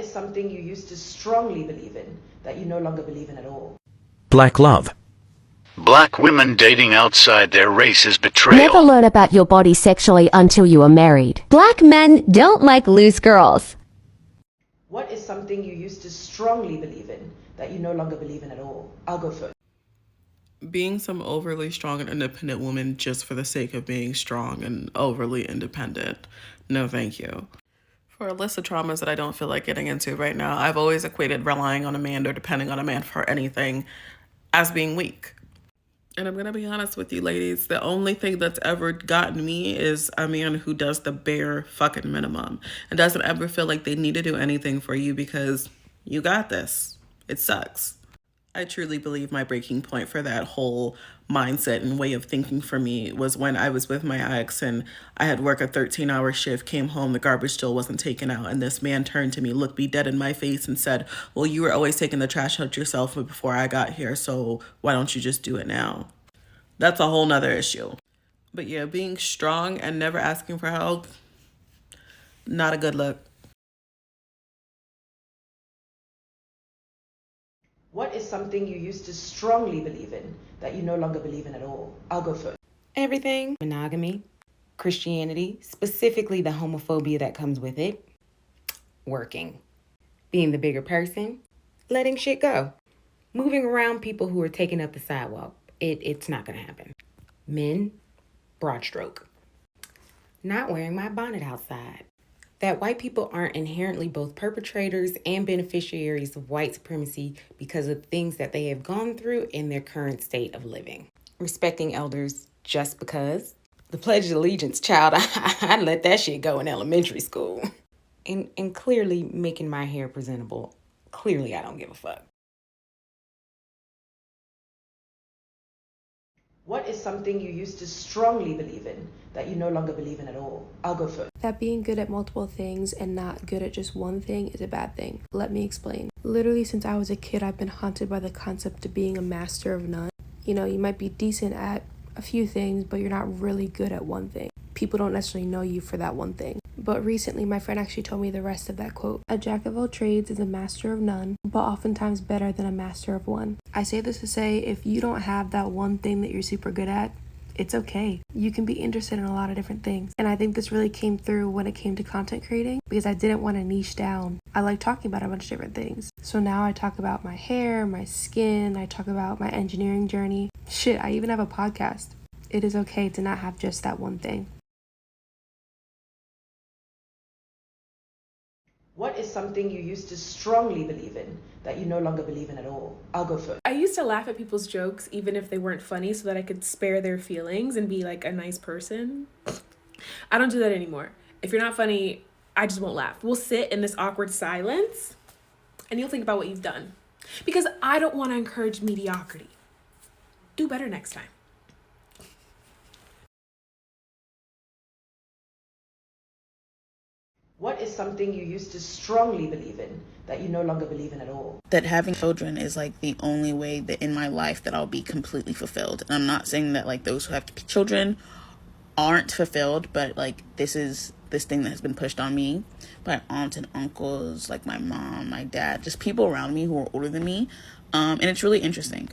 What is something you used to strongly believe in that you no longer believe in at all? Black love. Black women dating outside their race is betrayal. Never learn about your body sexually until you are married. Black men don't like loose girls. What is something you used to strongly believe in that you no longer believe in at all? I'll go first. Being some overly strong and independent woman just for the sake of being strong and overly independent. No, thank you. For a list of traumas that I don't feel like getting into right now, I've always equated relying on a man or depending on a man for anything as being weak. And I'm going to be honest with you, ladies, the only thing that's ever gotten me is a man who does the bare fucking minimum and doesn't ever feel like they need to do anything for you because you got this. It sucks. I truly believe my breaking point for that whole mindset and way of thinking for me was when I was with my ex and I had worked a 13-hour shift, came home, the garbage still wasn't taken out, and this man turned to me, looked me dead in my face and said, well, you were always taking the trash out yourself before I got here, so why don't you just do it now? That's a whole nother issue. But yeah, being strong and never asking for help, not a good look. What is something you used to strongly believe in that you no longer believe in at all? I'll go first. Everything. Monogamy, Christianity, specifically the homophobia that comes with it, working, being the bigger person, letting shit go, moving around people who are taking up the sidewalk. It's not going to happen. Men, broad stroke. Not wearing my bonnet outside. That white people aren't inherently both perpetrators and beneficiaries of white supremacy because of things that they have gone through in their current state of living. Respecting elders just because. The Pledge of Allegiance, child, I let that shit go in elementary school. And clearly making my hair presentable. Clearly I don't give a fuck. What is something you used to strongly believe in that you no longer believe in at all? I'll go first. That being good at multiple things and not good at just one thing is a bad thing. Let me explain. Literally, since I was a kid, I've been haunted by the concept of being a master of none. You know, you might be decent at a few things, but you're not really good at one thing. People don't necessarily know you for that one thing. But recently, my friend actually told me the rest of that quote. A jack of all trades is a master of none, but oftentimes better than a master of one. I say this to say, if you don't have that one thing that you're super good at, it's okay. You can be interested in a lot of different things. And I think this really came through when it came to content creating because I didn't want to niche down. I like talking about a bunch of different things. So now I talk about my hair, my skin, I talk about my engineering journey. Shit, I even have a podcast. It is okay to not have just that one thing. What is something you used to strongly believe in that you no longer believe in at all? I'll go first. I used to laugh at people's jokes even if they weren't funny so that I could spare their feelings and be like a nice person. I don't do that anymore. If you're not funny, I just won't laugh. We'll sit in this awkward silence and you'll think about what you've done. Because I don't want to encourage mediocrity. Do better next time. What is something you used to strongly believe in that you no longer believe in at all? That having children is like the only way that in my life that I'll be completely fulfilled. And I'm not saying that like those who have children aren't fulfilled, but like this is this thing that has been pushed on me by aunts and uncles, like my mom, my dad, just people around me who are older than me. And it's really interesting.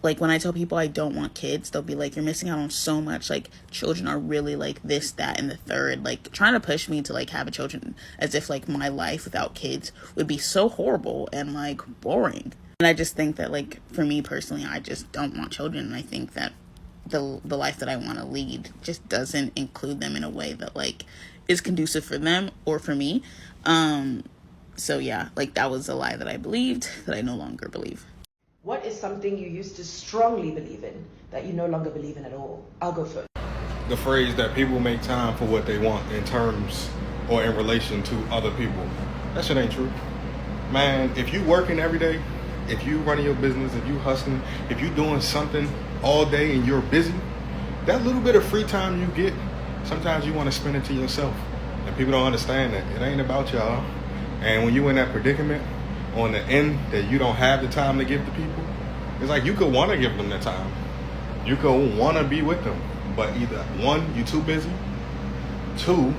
Like when I tell people I don't want kids, they'll be like, you're missing out on so much. Like children are really like this, that, and the third. Like trying to push me to like have a children as if like my life without kids would be so horrible and like boring. And I just think that like for me personally, I just don't want children. And I think that the life that I want to lead just doesn't include them in a way that like is conducive for them or for me. So yeah, like that was a lie that I believed that I no longer believe. What is something you used to strongly believe in that you no longer believe in at all? I'll go first. The phrase that people make time for what they want in terms or in relation to other people. That shit ain't true. Man, if you working every day, if you running your business, if you hustling, if you doing something all day and you're busy, that little bit of free time you get, sometimes you want to spend it to yourself. And people don't understand that. It ain't about y'all. And when you in that predicament, on the end that you don't have the time to give to people, it's like you could want to give them the time. You could want to be with them. But either one, you too busy. Two,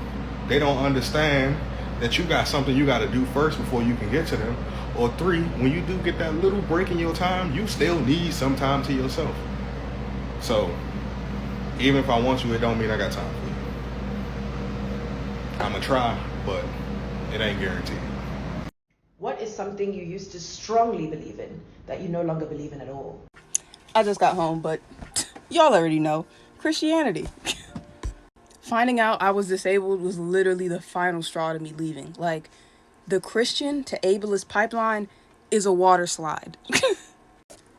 they don't understand that you got something you got to do first before you can get to them. Or 3, when you do get that little break in your time, you still need some time to yourself. So, even if I want you, it don't mean I got time for you. I'ma try, but it ain't guaranteed. What is something you used to strongly believe in that you no longer believe in at all? I just got home, but y'all already know. Christianity. Finding out I was disabled was literally the final straw to me leaving. Like, the Christian to ableist pipeline is a water slide.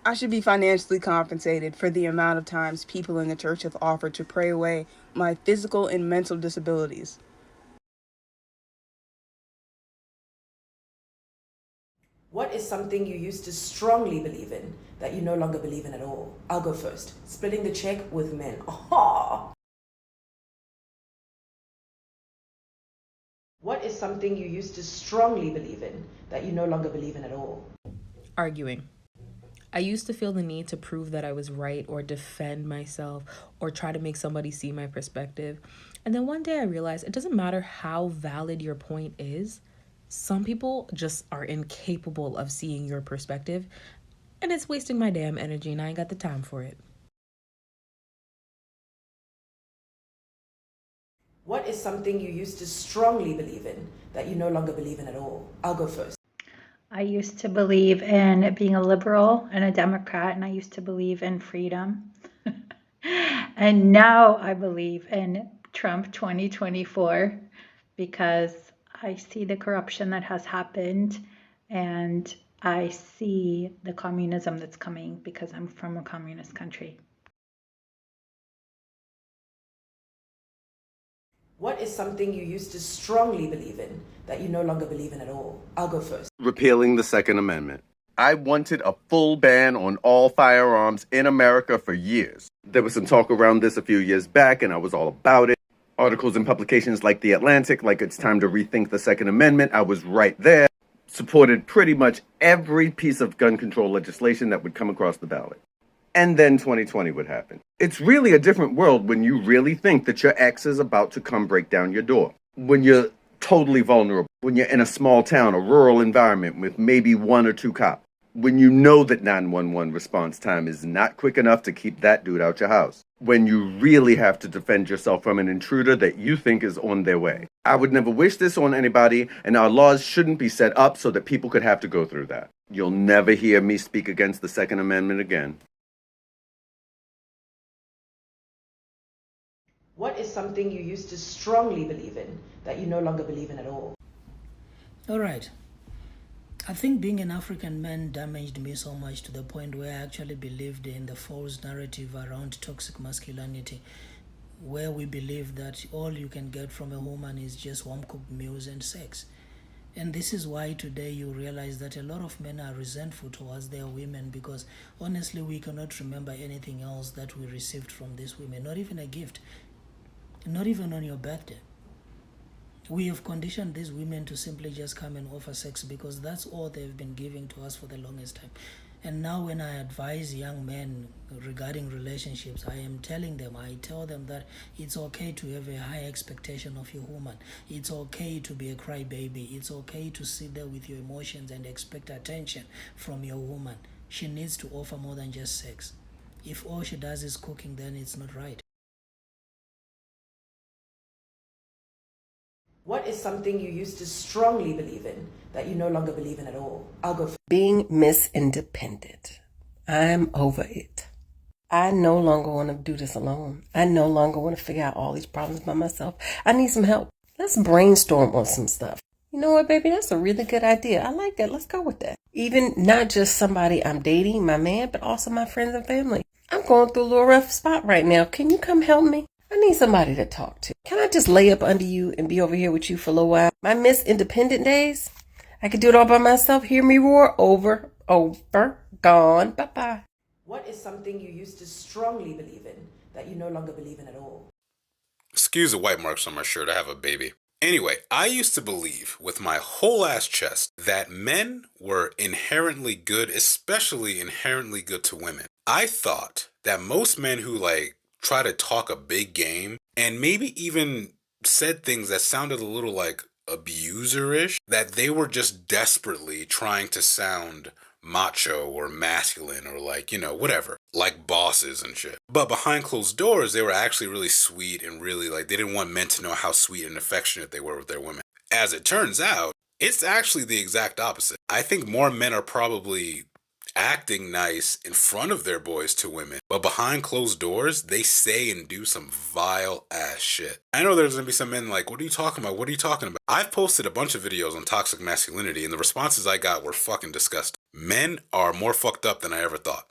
I should be financially compensated for the amount of times people in the church have offered to pray away my physical and mental disabilities. What is something you used to strongly believe in that you no longer believe in at all? I'll go first. Splitting the check with men. Aha! What is something you used to strongly believe in that you no longer believe in at all? Arguing. I used to feel the need to prove that I was right or defend myself or try to make somebody see my perspective. And then one day I realized it doesn't matter how valid your point is. Some people just are incapable of seeing your perspective, and it's wasting my damn energy, and I ain't got the time for it. What is something you used to strongly believe in that you no longer believe in at all? I'll go first. I used to believe in being a liberal and a Democrat, and I used to believe in freedom. And now I believe in Trump 2024 because I see the corruption that has happened, and I see the communism that's coming because I'm from a communist country. What is something you used to strongly believe in that you no longer believe in at all? I'll go first. Repealing the Second Amendment. I wanted a full ban on all firearms in America for years. There was some talk around this a few years back, and I was all about it. Articles in publications like The Atlantic, like It's Time to Rethink the Second Amendment, I was right there. Supported pretty much every piece of gun control legislation that would come across the ballot. And then 2020 would happen. It's really a different world when you really think that your ex is about to come break down your door. When you're totally vulnerable. When you're in a small town, a rural environment with maybe 1 or 2 cops. When you know that 911 response time is not quick enough to keep that dude out your house. When you really have to defend yourself from an intruder that you think is on their way. I would never wish this on anybody, and our laws shouldn't be set up so that people could have to go through that. You'll never hear me speak against the Second Amendment again. What is something you used to strongly believe in that you no longer believe in at all? All right. I think being an African man damaged me so much to the point where I actually believed in the false narrative around toxic masculinity, where we believe that all you can get from a woman is just home-cooked meals and sex. And this is why today you realize that a lot of men are resentful towards their women because honestly we cannot remember anything else that we received from these women, not even a gift, not even on your birthday. We have conditioned these women to simply just come and offer sex because that's all they've been giving to us for the longest time. And now when I advise young men regarding relationships, I tell them that it's okay to have a high expectation of your woman. It's okay to be a crybaby. It's okay to sit there with your emotions and expect attention from your woman. She needs to offer more than just sex. If all she does is cooking, then it's not right. What is something you used to strongly believe in that you no longer believe in at all? I'll go first. Being Miss Independent. I'm over it. I no longer want to do this alone. I no longer want to figure out all these problems by myself. I need some help. Let's brainstorm on some stuff. You know what, baby? That's a really good idea. I like that. Let's go with that. Even not just somebody I'm dating, my man, but also my friends and family. I'm going through a little rough spot right now. Can you come help me? I need somebody to talk to. Can I just lay up under you and be over here with you for a little while? My Miss Independent days, I could do it all by myself. Hear me roar. Over, gone. Bye-bye. What is something you used to strongly believe in that you no longer believe in at all? Excuse the white marks on my shirt. I have a baby. Anyway, I used to believe with my whole ass chest that men were inherently good, especially inherently good to women. I thought that most men who try to talk a big game and maybe even said things that sounded a little abuser-ish, that they were just desperately trying to sound macho or masculine or like, you know, whatever, like bosses and shit. But behind closed doors, they were actually really sweet and really like, they didn't want men to know how sweet and affectionate they were with their women. As it turns out, it's actually the exact opposite. I think more men are probably acting nice in front of their boys to women, but behind closed doors, they say and do some vile ass shit. I know there's gonna be some men like, what are you talking about? What are you talking about? I've posted a bunch of videos on toxic masculinity, and the responses I got were fucking disgusting. Men are more fucked up than I ever thought.